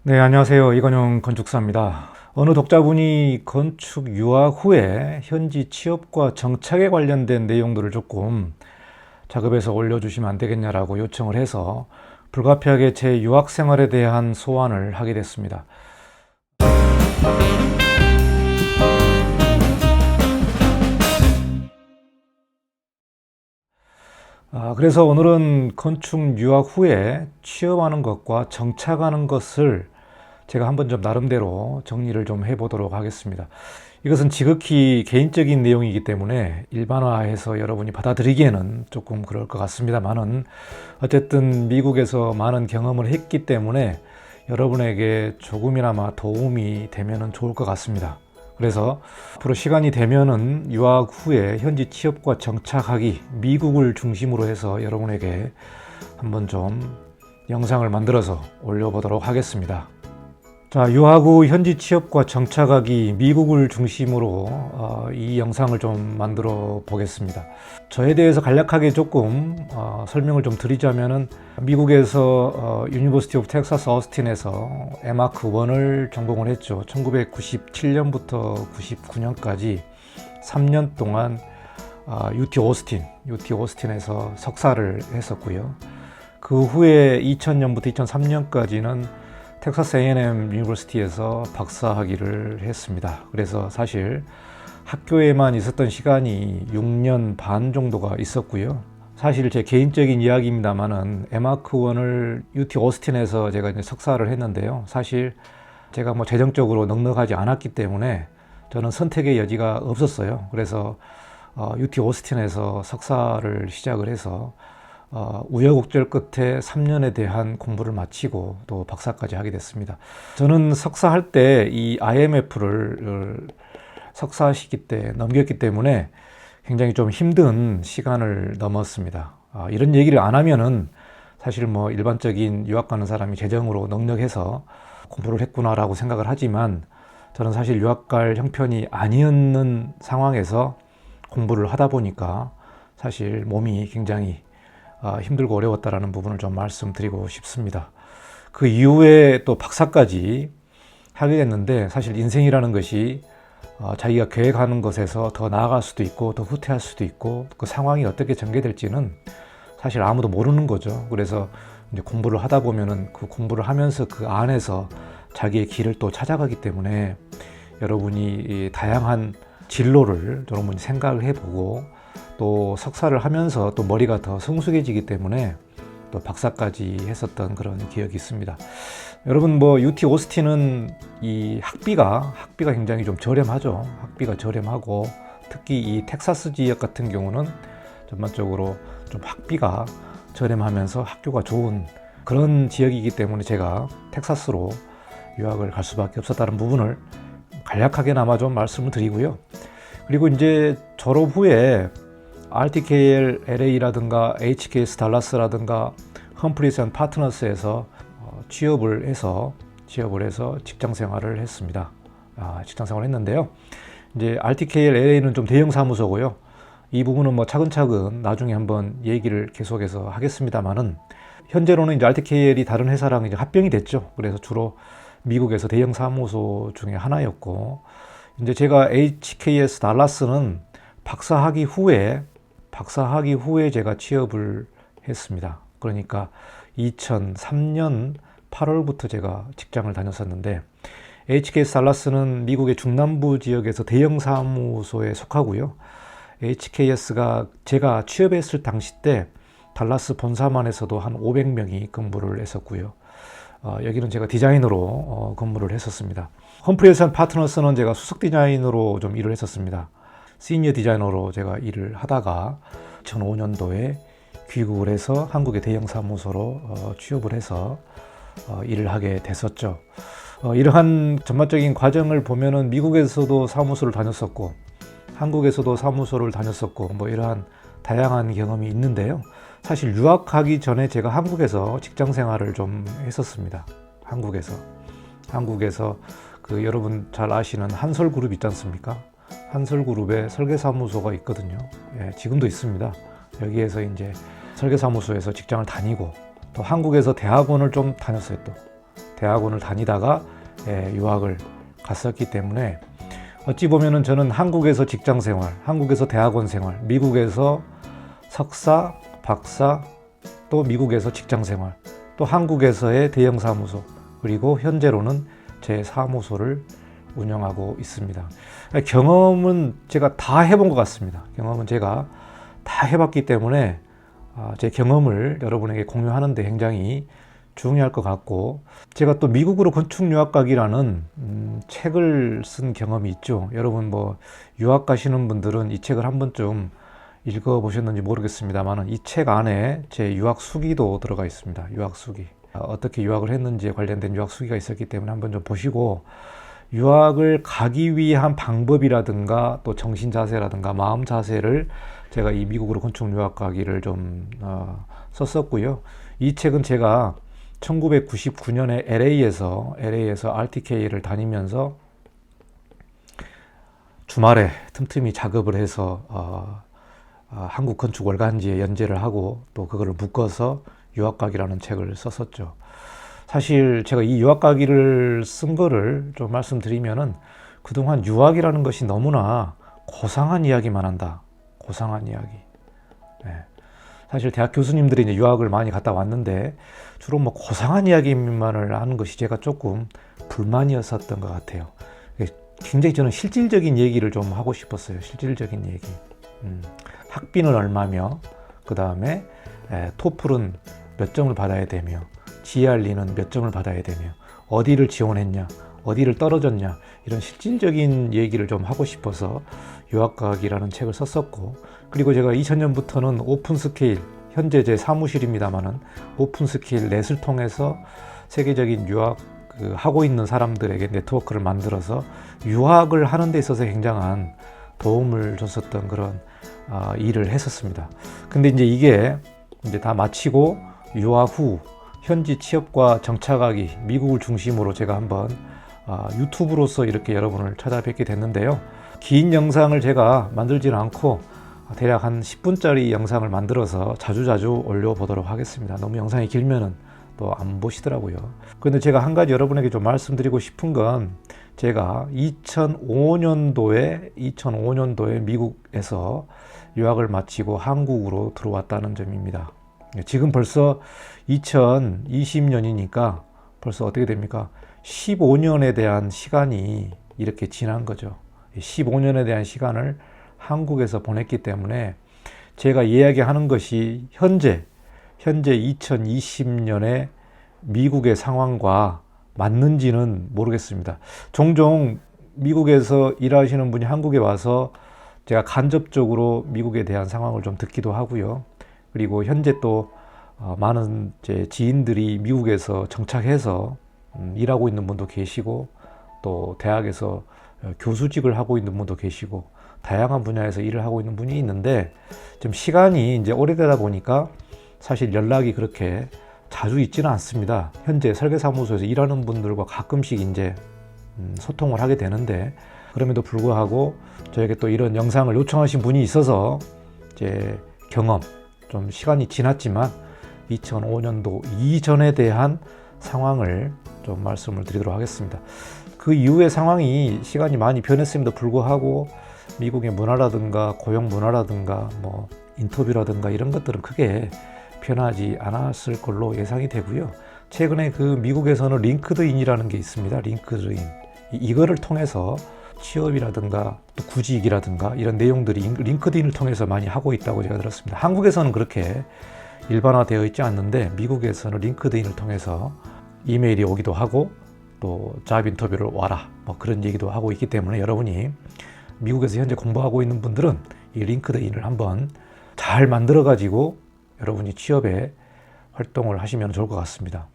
네, 안녕하세요. 이건용 건축사입니다. 어느 독자분이 건축 유학 후에 현지 취업과 정착에 관련된 내용들을 조금 작업해서 올려주시면 안 되겠냐라고 요청을 해서 불가피하게 제 유학 생활에 대한 소환을 하게 됐습니다. 그래서 오늘은 건축 유학 후에 취업하는 것과 정착하는 것을 제가 한번 좀 나름대로 정리를 좀 해보도록 하겠습니다. 이것은 지극히 개인적인 내용이기 때문에 일반화해서 여러분이 받아들이기에는 조금 그럴 것 같습니다만은 어쨌든 미국에서 많은 경험을 했기 때문에 여러분에게 조금이나마 도움이 되면 좋을 것 같습니다. 그래서 앞으로 시간이 되면은 유학 후에 현지 취업과 정착하기, 미국을 중심으로 해서 여러분에게 한번 좀 영상을 만들어서 올려보도록 하겠습니다. 자, 유학 후 현지 취업과 정착하기, 미국을 중심으로 이 영상을 좀 만들어 보겠습니다. 저에 대해서 간략하게 조금 설명을 좀 드리자면은 미국에서 유니버시티 오브 텍사스 어스틴에서 에마크 1을 전공을 했죠. 1997년부터 99년까지 3년 동안 UT 오스틴에서 석사를 했었고요. 그 후에 2000년부터 2003년까지는 텍사스 A&M 유니버시티에서 박사학위를 했습니다. 그래서 사실 학교에만 있었던 시간이 6년 반 정도가 있었고요. 사실 제 개인적인 이야기입니다만은 에마크 1을 UT 오스틴에서 제가 이제 석사를 했는데요. 사실 제가 뭐 재정적으로 넉넉하지 않았기 때문에 저는 선택의 여지가 없었어요. 그래서 UT 오스틴에서 석사를 시작을 해서 우여곡절 끝에 3년에 대한 공부를 마치고 또 박사까지 하게 됐습니다. 저는 석사할 때 이 IMF를 석사 시기 때 넘겼기 때문에 굉장히 좀 힘든 시간을 넘었습니다. 이런 얘기를 안 하면은 사실 뭐 일반적인 유학 가는 사람이 재정으로 넉넉해서 공부를 했구나라고 생각을 하지만 저는 사실 유학 갈 형편이 아니었는 상황에서 공부를 하다 보니까 사실 몸이 굉장히 힘들고 어려웠다라는 부분을 좀 말씀드리고 싶습니다. 그 이후에 또 박사까지 하게 됐는데 사실 인생이라는 것이 자기가 계획하는 것에서 더 나아갈 수도 있고 더 후퇴할 수도 있고 그 상황이 어떻게 전개될지는 사실 아무도 모르는 거죠. 그래서 이제 공부를 하다 보면은 그 공부를 하면서 그 안에서 자기의 길을 또 찾아가기 때문에 여러분이 다양한 진로를 여러분이 생각을 해보고 또 석사를 하면서 또 머리가 더 성숙해지기 때문에 또 박사까지 했었던 그런 기억이 있습니다. 여러분 뭐 UT 오스틴은 이 학비가 굉장히 좀 저렴하죠. 학비가 저렴하고 특히 이 텍사스 지역 같은 경우는 전반적으로 좀 학비가 저렴하면서 학교가 좋은 그런 지역이기 때문에 제가 텍사스로 유학을 갈 수밖에 없었다는 부분을 간략하게나마 좀 말씀을 드리고요. 그리고 이제 졸업 후에 RTKL LA라든가 HKS 달라스라든가 험프리스 앤 파트너스에서 취업을 해서 직장 생활을 했습니다. 직장 생활을 했는데요. 이제 RTKL LA는 좀 대형 사무소고요. 이 부분은 뭐 차근차근 나중에 한번 얘기를 계속해서 하겠습니다만은 현재로는 이제 RTKL이 다른 회사랑 이제 합병이 됐죠. 그래서 주로 미국에서 대형 사무소 중에 하나였고 이제 제가 HKS 달라스는 박사학위 후에 제가 취업을 했습니다. 그러니까 2003년 8월부터 제가 직장을 다녔었는데 HKS 달라스는 미국의 중남부 지역에서 대형 사무소에 속하고요. HKS가 제가 취업했을 당시 때 달라스 본사만에서도 한 500명이 근무를 했었고요. 여기는 제가 디자이너로 근무를 했었습니다. 험프리스 앤 파트너스는 제가 수석 디자이너로 좀 일을 했었습니다. 시니어 디자이너로 제가 일을 하다가 2005년도에 귀국을 해서 한국의 대형 사무소로 취업을 해서 일을 하게 됐었죠. 이러한 전반적인 과정을 보면은 미국에서도 사무소를 다녔었고 한국에서도 사무소를 다녔었고 뭐 이러한 다양한 경험이 있는데요. 사실 유학 가기 전에 제가 한국에서 직장 생활을 좀 했었습니다. 한국에서 그 여러분 잘 아시는 한솔그룹 있지 않습니까? 한솔그룹에 설계사무소가 있거든요. 예, 지금도 있습니다. 여기에서 이제 설계사무소에서 직장을 다니고 또 한국에서 대학원을 좀 다녔어요. 또 대학원을 다니다가 유학을 갔었기 때문에 어찌 보면은 저는 한국에서 직장 생활, 한국에서 대학원 생활, 미국에서 석사, 박사, 또 미국에서 직장 생활, 또 한국에서의 대형 사무소, 그리고 현재로는 제 사무소를 운영하고 있습니다. 경험은 제가 다 해본 것 같습니다. 경험은 제가 다 해봤기 때문에 제 경험을 여러분에게 공유하는 데 굉장히 중요할 것 같고, 제가 또 미국으로 건축 유학 가기라는 책을 쓴 경험이 있죠. 여러분 뭐 유학 가시는 분들은 이 책을 한 번쯤 읽어보셨는지 모르겠습니다만 이 책 안에 제 유학 수기도 들어가 있습니다. 유학 수기. 어떻게 유학을 했는지에 관련된 유학 수기가 있었기 때문에 한번 좀 보시고, 유학을 가기 위한 방법이라든가 또 정신 자세라든가 마음 자세를 제가 이 미국으로 건축 유학 가기를 좀 썼었고요. 이 책은 제가 1999년에 LA에서 RTK를 다니면서 주말에 틈틈이 작업을 해서 한국 건축 월간지에 연재를 하고 또 그거를 묶어서 유학 가기라는 책을 썼었죠. 사실 제가 이 유학 가기를 쓴 거를 좀 말씀드리면은, 그동안 유학이라는 것이 너무나 고상한 이야기만 한다. 고상한 이야기. 네. 사실 대학 교수님들이 이제 유학을 많이 갔다 왔는데 주로 뭐 고상한 이야기만을 하는 것이 제가 조금 불만이었었던 것 같아요. 굉장히 저는 실질적인 얘기를 좀 하고 싶었어요. 실질적인 얘기. 학비는 얼마며, 그 다음에 토플은 몇 점을 받아야 되며, GRE는 몇 점을 받아야 되며, 어디를 지원했냐, 어디를 떨어졌냐, 이런 실질적인 얘기를 좀 하고 싶어서 유학가기라는 책을 썼었고, 그리고 제가 2000년부터는 오픈 스케일, 현재 제 사무실입니다만은 오픈 스케일 넷을 통해서 세계적인 유학 하고 있는 사람들에게 네트워크를 만들어서 유학을 하는 데 있어서 굉장한 도움을 줬었던 그런 일을 했었습니다. 근데 이제 이게 이제 다 마치고 유학 후 현지 취업과 정착하기, 미국을 중심으로 제가 한번 유튜브로서 이렇게 여러분을 찾아뵙게 됐는데요. 긴 영상을 제가 만들지는 않고 대략 한 10분짜리 영상을 만들어서 자주자주 올려보도록 하겠습니다. 너무 영상이 길면은 또 안 보시더라고요. 그런데 제가 한 가지 여러분에게 좀 말씀드리고 싶은 건, 제가 2005년도에 미국에서 유학을 마치고 한국으로 들어왔다는 점입니다. 지금 벌써 2020년이니까 벌써 어떻게 됩니까? 15년에 대한 시간이 이렇게 지난 거죠. 15년에 대한 시간을 한국에서 보냈기 때문에 제가 이야기하는 것이 현재 2020년의 미국의 상황과 맞는지는 모르겠습니다. 종종 미국에서 일하시는 분이 한국에 와서 제가 간접적으로 미국에 대한 상황을 좀 듣기도 하고요. 그리고 현재 또 많은 제 지인들이 미국에서 정착해서 일하고 있는 분도 계시고, 또 대학에서 교수직을 하고 있는 분도 계시고, 다양한 분야에서 일을 하고 있는 분이 있는데, 좀 시간이 이제 오래되다 보니까 사실 연락이 그렇게 자주 있지는 않습니다. 현재 설계사무소에서 일하는 분들과 가끔씩 이제 소통을 하게 되는데, 그럼에도 불구하고 저에게 또 이런 영상을 요청하신 분이 있어서 제 경험, 좀 시간이 지났지만 2005년도 이전에 대한 상황을 좀 말씀을 드리도록 하겠습니다. 그 이후의 상황이 시간이 많이 변했음에도 불구하고 미국의 문화라든가 고용 문화라든가 뭐 인터뷰라든가 이런 것들은 크게 변하지 않았을 걸로 예상이 되고요. 최근에 그 미국에서는 링크드인이라는 게 있습니다. 링크드인. 이거를 통해서 취업이라든가 또 구직이라든가 이런 내용들이 링크드인을 통해서 많이 하고 있다고 제가 들었습니다. 한국에서는 그렇게 일반화되어 있지 않는데 미국에서는 링크드인을 통해서 이메일이 오기도 하고 또 잡 인터뷰를 와라 뭐 그런 얘기도 하고 있기 때문에, 여러분이 미국에서 현재 공부하고 있는 분들은 이 링크드인을 한번 잘 만들어 가지고 여러분이 취업에 활동을 하시면 좋을 것 같습니다.